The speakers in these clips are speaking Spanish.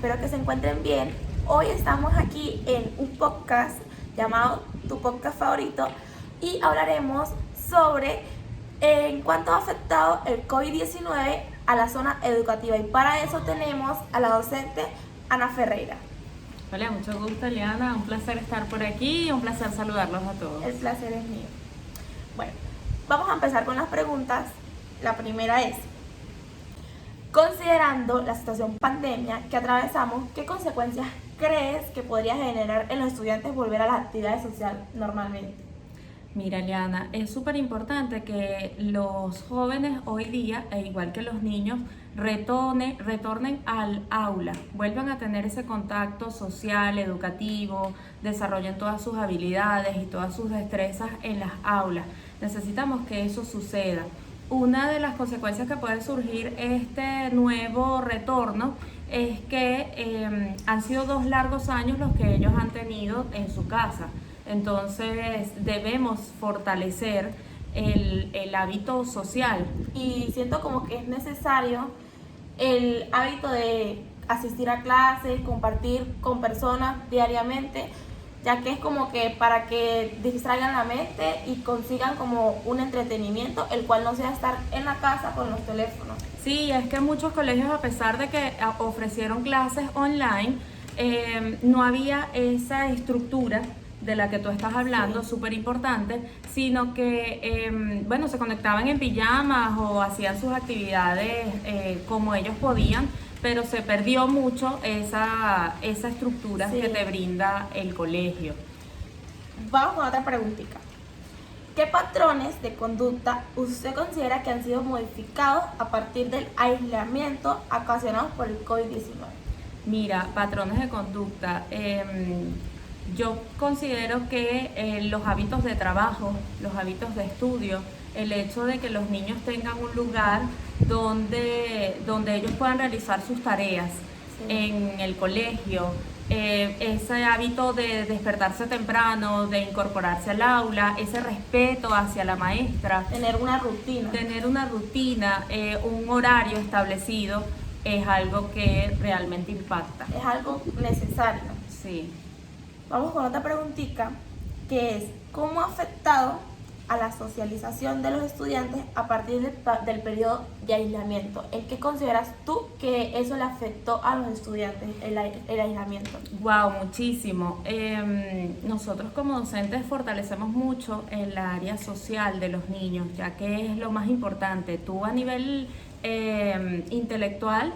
espero que se encuentren bien. Hoy estamos aquí en un podcast llamado Tu Podcast Favorito y hablaremos sobre en cuánto ha afectado el COVID-19 a la zona educativa. Y para eso tenemos a la docente Ana Ferreira. Hola, mucho gusto, Eliana. Un placer estar por aquí y un placer saludarlos a todos. El placer es mío. Bueno, vamos a empezar con las preguntas. La primera es: considerando la situación pandemia que atravesamos, ¿qué consecuencias crees que podría generar en los estudiantes volver a las actividades sociales normalmente? Mira, Eliana, es súper importante que los jóvenes hoy día, e igual que los niños, retornen al aula, vuelvan a tener ese contacto social, educativo, desarrollen todas sus habilidades y todas sus destrezas en las aulas. Necesitamos que eso suceda. Una de las consecuencias que puede surgir este nuevo retorno es que han sido 2 largos años los que ellos han tenido en su casa. Entonces debemos fortalecer el hábito social. Y siento como que es necesario el hábito de asistir a clases, compartir con personas diariamente, ya que es como que para que distraigan la mente y consigan como un entretenimiento, el cual no sea estar en la casa con los teléfonos. Sí, es que muchos colegios, a pesar de que ofrecieron clases online, no había esa estructura de la que tú estás hablando, súper importante, sino que, se conectaban en pijamas o hacían sus actividades como ellos podían, pero se perdió mucho esa estructura que te brinda el colegio. Vamos con otra preguntita. ¿Qué patrones de conducta usted considera que han sido modificados a partir del aislamiento ocasionado por el COVID-19? Mira, patrones de conducta. Yo considero que los hábitos de trabajo, los hábitos de estudio, el hecho de que los niños tengan un lugar donde ellos puedan realizar sus tareas en el colegio, ese hábito de despertarse temprano, de incorporarse al aula, ese respeto hacia la maestra. Tener una rutina. Un horario establecido es algo que realmente impacta. Es algo necesario. Sí. Vamos con otra preguntita, que es: ¿cómo ha afectado a la socialización de los estudiantes a partir del periodo de aislamiento? ¿En qué consideras tú que eso le afectó a los estudiantes, el aislamiento? Wow, muchísimo. Nosotros como docentes fortalecemos mucho el área social de los niños, ya que es lo más importante. Tú a nivel intelectual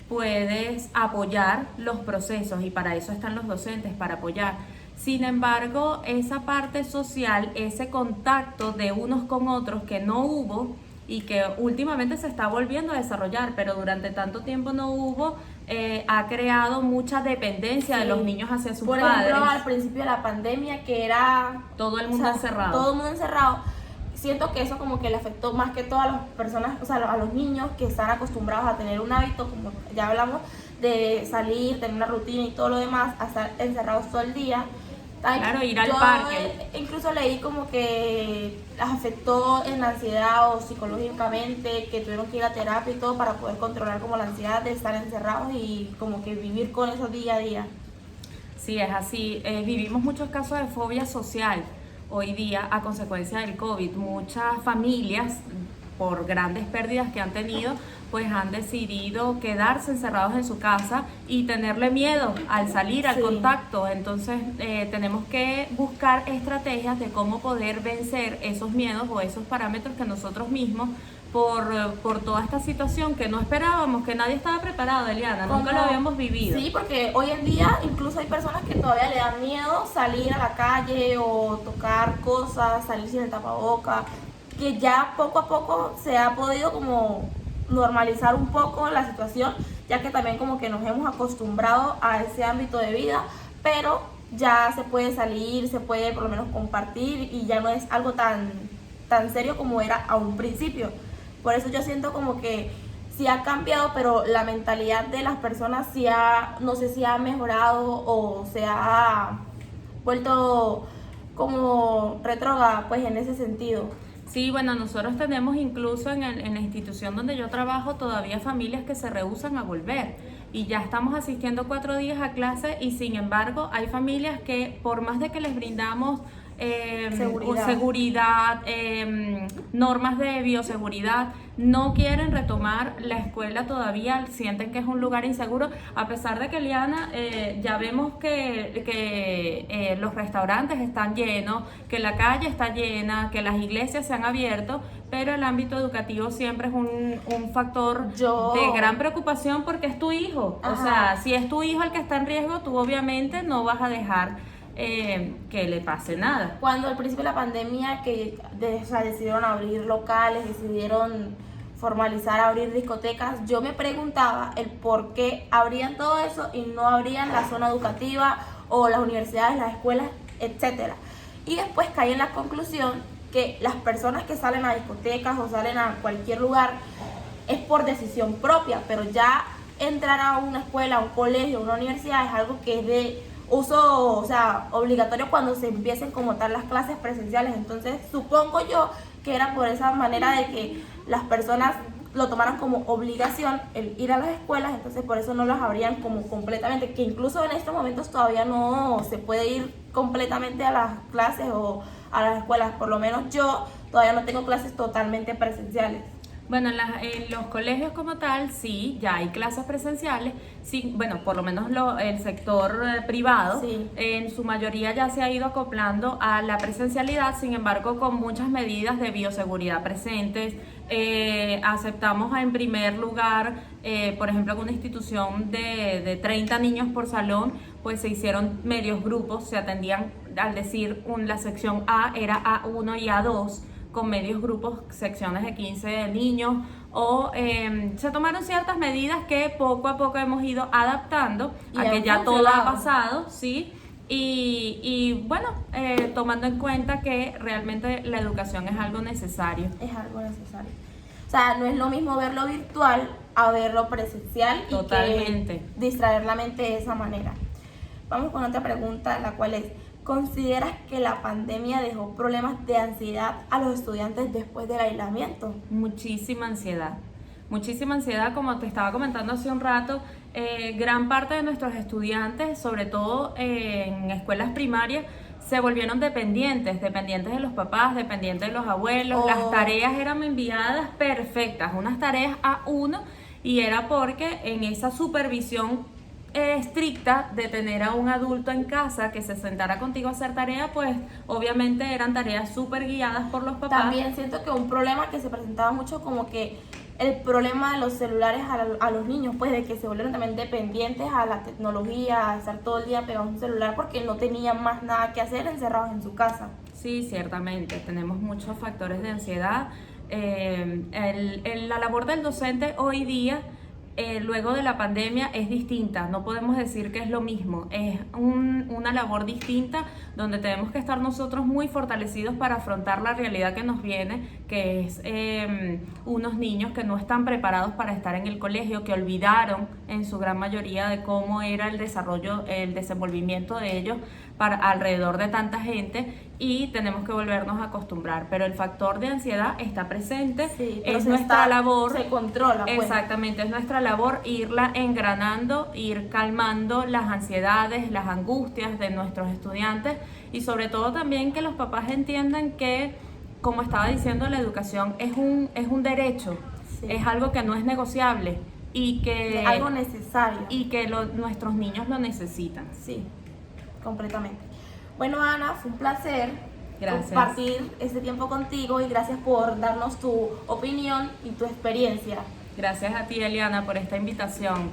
puedes apoyar los procesos y para eso están los docentes, para apoyar. Sin embargo, esa parte social, ese contacto de unos con otros que no hubo y que últimamente se está volviendo a desarrollar, pero durante tanto tiempo no hubo, ha creado mucha dependencia de los niños hacia sus padres. Por ejemplo, al principio de la pandemia, que era todo el mundo encerrado. Todo el mundo encerrado. Siento que eso como que le afectó más que todo a las personas, o sea, a los niños que están acostumbrados a tener un hábito, como ya hablamos, de salir, tener una rutina y todo lo demás, a estar encerrados todo el día. Claro, ir al parque. Incluso leí como que las afectó en la ansiedad o psicológicamente, que tuvieron que ir a terapia y todo para poder controlar como la ansiedad de estar encerrados y como que vivir con eso día a día. Sí, es así. Vivimos muchos casos de fobia social hoy día a consecuencia del COVID. Muchas familias, por grandes pérdidas que han tenido, pues han decidido quedarse encerrados en su casa y tenerle miedo al salir, al contacto. Entonces tenemos que buscar estrategias de cómo poder vencer esos miedos o esos parámetros que nosotros mismos, por toda esta situación que no esperábamos, que nadie estaba preparado, Eliana, nunca lo habíamos vivido. Sí, porque hoy en día incluso hay personas que todavía le dan miedo salir a la calle o tocar cosas, salir sin el tapaboca, que ya poco a poco se ha podido como normalizar un poco la situación, ya que también como que nos hemos acostumbrado a ese ámbito de vida, pero ya se puede salir, se puede por lo menos compartir y ya no es algo tan serio como era a un principio. Por eso yo siento como que sí ha cambiado, pero la mentalidad de las personas sí no sé si ha mejorado o se ha vuelto como retrógrada, pues en ese sentido. Sí, bueno, nosotros tenemos incluso en la institución donde yo trabajo todavía familias que se rehúsan a volver. y ya estamos asistiendo 4 días a clase y sin embargo hay familias que por más de que les brindamos seguridad, normas de bioseguridad, no quieren retomar la escuela todavía, sienten que es un lugar inseguro, a pesar de que, Eliana, ya vemos que los restaurantes están llenos, que la calle está llena, que las iglesias se han abierto, pero el ámbito educativo siempre es un factor de gran preocupación porque es tu hijo. Ajá. O sea, si es tu hijo el que está en riesgo, tú obviamente no vas a dejar que le pase nada. Cuando al principio de la pandemia decidieron abrir locales, decidieron formalizar, abrir discotecas, yo me preguntaba el por qué abrían todo eso y no abrían la zona educativa o las universidades, las escuelas, etcétera. Y después caí en la conclusión que las personas que salen a discotecas o salen a cualquier lugar es por decisión propia, pero ya entrar a una escuela, a un colegio, a una universidad es algo que es de uso, o sea, obligatorio cuando se empiecen como tal las clases presenciales. Entonces supongo yo que era por esa manera de que las personas lo tomaran como obligación el ir a las escuelas, entonces por eso no las abrían como completamente, que incluso en estos momentos todavía no se puede ir completamente a las clases o a las escuelas. Por lo menos yo todavía no tengo clases totalmente presenciales. Bueno, en los colegios como tal, sí, ya hay clases presenciales, sí, bueno, por lo menos el sector privado, sí, en su mayoría ya se ha ido acoplando a la presencialidad, sin embargo, con muchas medidas de bioseguridad presentes. Aceptamos en primer lugar, por ejemplo, con una institución de 30 niños por salón, pues se hicieron medios grupos, se atendían, al decir la sección A era A1 y A2, con medios grupos, secciones de 15 niños, o se tomaron ciertas medidas que poco a poco hemos ido adaptando a que ya todo ha pasado, ¿sí? Y bueno, tomando en cuenta que realmente la educación es algo necesario. Es algo necesario. O sea, no es lo mismo verlo virtual a verlo presencial. Totalmente. Y que distraer la mente de esa manera. Vamos con otra pregunta, la cual es: ¿consideras que la pandemia dejó problemas de ansiedad a los estudiantes después del aislamiento? Muchísima ansiedad, como te estaba comentando hace un rato. Gran parte de nuestros estudiantes, sobre todo en escuelas primarias, se volvieron dependientes de los papás, dependientes de los abuelos. Las tareas eran enviadas perfectas, unas tareas A1, y era porque en esa supervisión estricta de tener a un adulto en casa que se sentara contigo a hacer tarea, pues obviamente eran tareas súper guiadas por los papás. También siento que un problema que se presentaba mucho, como que el problema de los celulares a los niños, pues de que se volvieron también dependientes a la tecnología, a estar todo el día pegados a un celular porque no tenían más nada que hacer encerrados en su casa. Sí, ciertamente, tenemos muchos factores de ansiedad. La labor del docente hoy día, luego de la pandemia, es distinta. No podemos decir que es lo mismo, es una labor distinta donde tenemos que estar nosotros muy fortalecidos para afrontar la realidad que nos viene, que es unos niños que no están preparados para estar en el colegio, que olvidaron en su gran mayoría de cómo era el desarrollo, el desenvolvimiento de ellos alrededor de tanta gente, y tenemos que volvernos a acostumbrar, pero el factor de ansiedad está presente. Sí, es nuestra labor, se controla, pues. Exactamente, es nuestra labor irla engranando, ir calmando las ansiedades, las angustias de nuestros estudiantes, y sobre todo también que los papás entiendan que, como estaba diciendo, la educación es un derecho, sí, es algo que no es negociable y que es algo necesario, y que nuestros niños lo necesitan. Sí, completamente. Bueno, Ana, fue un placer compartir este tiempo contigo, y gracias por darnos tu opinión y tu experiencia. Gracias a ti, Eliana, por esta invitación.